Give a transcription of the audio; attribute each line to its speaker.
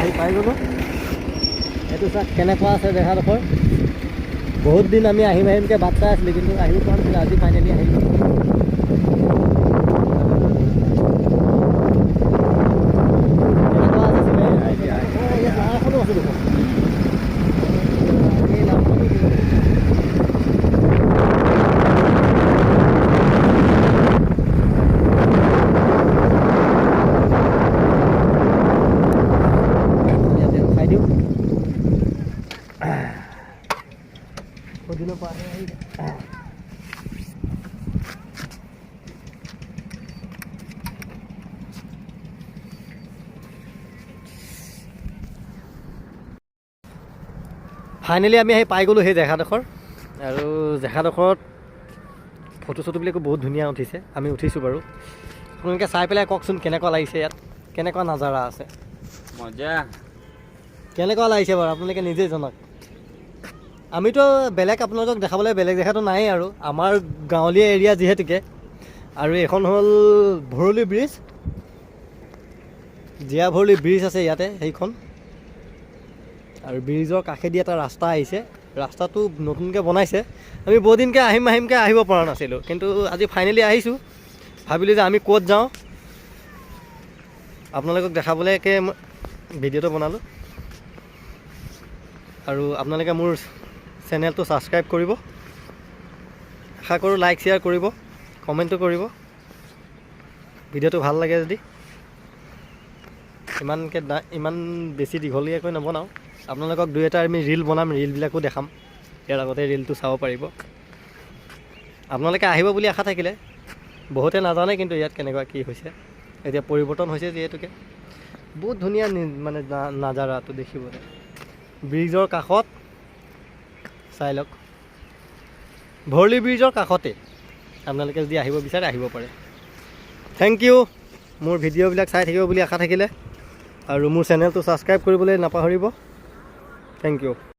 Speaker 1: আহি পাই গ'লোঁ। এইটো চাওক কেনেকুৱা আছে জেগাডোখৰ। বহুত দিন আমি আহিমকৈ বাট চাই আছিলোঁ, কিন্তু আহিব পৰা নাছিলোঁ। আজি ফাইনেলি আহিলোঁ। কেনেকুৱা আছে চিনাৰী? ইয়াত নাও এখনো আছে দেখোন। এই নামটো কি? খাই দিওঁ। দিনৰ পৰা আহি ফাইনেলি আমি আহি পাই গ'লোঁ সেই জেগাডোখৰ। আৰু জেগাডোখৰত ফটো চটোবিলাকো বহুত ধুনীয়া উঠিছে। আমি উঠিছোঁ বাৰু। আপোনালোকে চাই পেলাই কওকচোন কেনেকুৱা লাগিছে, ইয়াত কেনেকুৱা নাজাৰা আছে,
Speaker 2: মজা
Speaker 1: কেনেকুৱা লাগিছে বাৰু আপোনালোকে নিজেই জনাওক। আমিতো বেলেগ আপোনালোকক দেখাবলৈ বেলেগ জেগাটো নাই আৰু আমাৰ গাঁৱলীয়া এৰিয়া যিহেতুকে। আৰু এইখন হ'ল ভৰলী ব্ৰিজ, জীয়া ভৰলী ব্ৰিজ আছে ইয়াতে সেইখন। আৰু ব্ৰিজৰ কাষেদি এটা ৰাস্তা আহিছে, ৰাস্তাটো নতুনকৈ বনাইছে। আমি বহুত দিনকৈ আহিমকৈ আহিব পৰা নাছিলোঁ, কিন্তু আজি ফাইনেলি আহিছোঁ। ভাবিলোঁ যে আমি ক'ত যাওঁ, আপোনালোকক দেখাবলৈকে ভিডিঅ'টো বনালোঁ। আৰু আপোনালোকে মোৰ চেনেলটো ছাবস্ক্ৰাইব কৰিব, আশা কৰোঁ লাইক শ্বেয়াৰ কৰিব, কমেণ্টো কৰিব ভিডিঅ'টো ভাল লাগে যদি। ইমান বেছি দীঘলীয়াকৈ নবনাওঁ, আপোনালোকক দুই এটা আমি ৰীল বনাম, ৰীলবিলাকো দেখাম। ইয়াৰ আগতে ৰীলটো চাব পাৰিব। আপোনালোকে আহিব বুলি আশা থাকিলে। বহুতে নাজানে কিন্তু ইয়াত কেনেকুৱা কি হৈছে, এতিয়া পৰিৱৰ্তন হৈছে যিহেতুকে। বহুত ধুনীয়া মানে নাজাৰাটো দেখিবলৈ। ব্ৰিজৰ কাষত চাই লওক, ভৰলী ব্ৰিজৰ কাষতে। আপোনালোকে যদি আহিব বিচাৰে আহিব পাৰে। থেংক ইউ মোৰ ভিডিঅ'বিলাক চাই থাকিব বুলি আশা থাকিলে। আৰু মোৰ চেনেলটো ছাবস্ক্ৰাইব কৰিবলৈ নাপাহৰিব। Thank U.